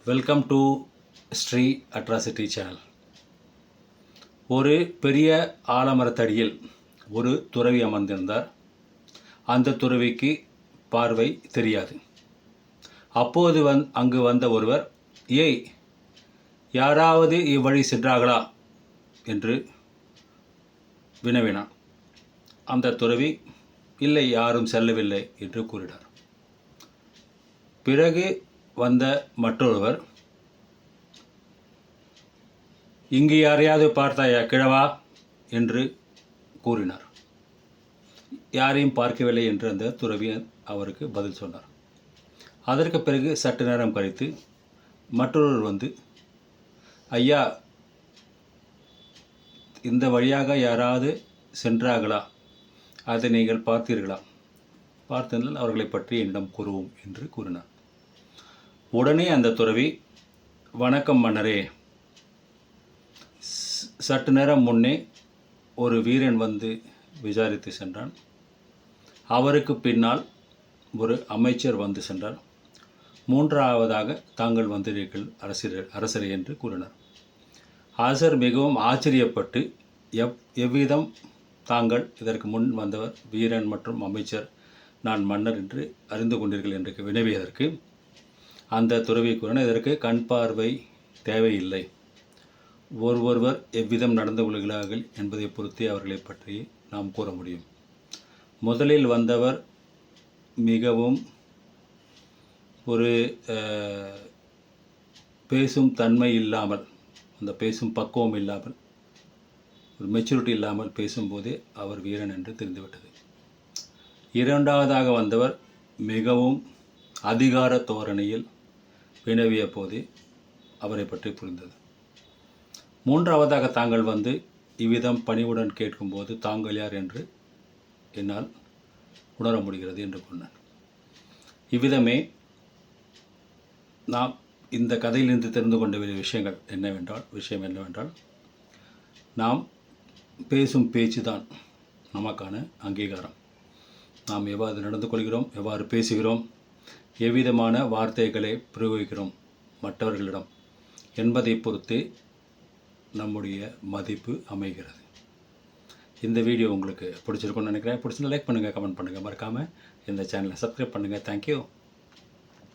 Welcome to Shri atrocity channel. ஒரு பெரிய ஆலமரத்தடியில் ஒரு துறவி அமர்ந்திருந்தார். அந்த துறவிக்கு பார்வை தெரியாது. அப்போது அங்கு வந்த ஒருவர், ஏய், யாராவது இவ்வழி சென்றார்களா என்று வினவினான். அந்த துறவி, இல்லை, யாரும் செல்லவில்லை என்று கூறினார். பிறகு வந்த மற்றொருவர், இங்கு யாரையாவது பார்த்தாயா கிழவா என்று கூறினார். யாரையும் பார்க்கவில்லை என்று அந்த துறவி அவருக்கு பதில் சொன்னார். அதற்கு பிறகு சற்று நேரம் கழித்து மற்றொருவர் வந்து, ஐயா, இந்த வழியாக யாராவது சென்றார்களா, அதை நீங்கள் பார்த்தீர்களா? பார்த்திருந்தால் அவர்களை பற்றி என்னிடம் கூறுவோம் என்று கூறினார். உடனே அந்த துறவி, வணக்கம் மன்னரே, சற்று நேரம் முன்னே ஒரு வீரன் வந்து விசாரித்து சென்றான். அவருக்கு பின்னால் ஒரு அமைச்சர் வந்து சென்றார். மூன்றாவதாக தாங்கள் வந்தீர்கள் அரசரே என்று கூறினார். அரசர் மிகவும் ஆச்சரியப்பட்டு, எவ்விதம் தாங்கள் இதற்கு முன் வந்தவர் வீரன் மற்றும் அமைச்சர், நான் மன்னர் என்று அறிந்து கொண்டீர்கள் என்று வினவியதற்கு அந்த துறவி கூறினார், இதற்கு கண் பார்வை தேவையில்லை. ஒருவர் எவ்விதம் நடந்து கொள்கிறார்கள் என்பதை பொறுத்தே அவர்களை பற்றி நாம் கூற முடியும். முதலில் வந்தவர் மிகவும் ஒரு பேசும் தன்மை இல்லாமல், அந்த பேசும் பக்குவம் இல்லாமல், ஒரு மெச்சூரிட்டி இல்லாமல் பேசும்போதே அவர் வீரன் என்று தெரிந்துவிட்டது. இரண்டாவதாக வந்தவர் மிகவும் அதிகார தோரணையில் வினவிய போதே அவரை பற்றி புரிந்தது. மூன்றாவதாக தாங்கள் வந்து இவ்விதம் பணிவுடன் கேட்கும்போது தாங்கள் யார் என்று என்னால் உணர முடிகிறது என்று கூறினார். இவ்விதமே நாம் இந்த கதையிலிருந்து தெரிந்து கொண்ட விஷயம் என்னவென்றால் நாம் பேசும் பேச்சு தான் நமக்கான அங்கீகாரம். நாம் எவ்வாறு நடந்து கொள்கிறோம், எவ்வாறு பேசுகிறோம், எவ்விதமான வார்த்தைகளை பிரயோகிக்கிறோம் மற்றவர்களிடம் என்பதை பொறுத்தே நம்முடைய மதிப்பு அமைகிறது. இந்த வீடியோ உங்களுக்கு பிடிச்சிருக்குன்னு நினைக்கிறேன். பிடிச்சிருந்தா லைக் பண்ணுங்கள், கமெண்ட் பண்ணுங்கள், மறக்காமல் இந்த சேனலை சப்ஸ்கிரைப் பண்ணுங்கள். தேங்க்யூ.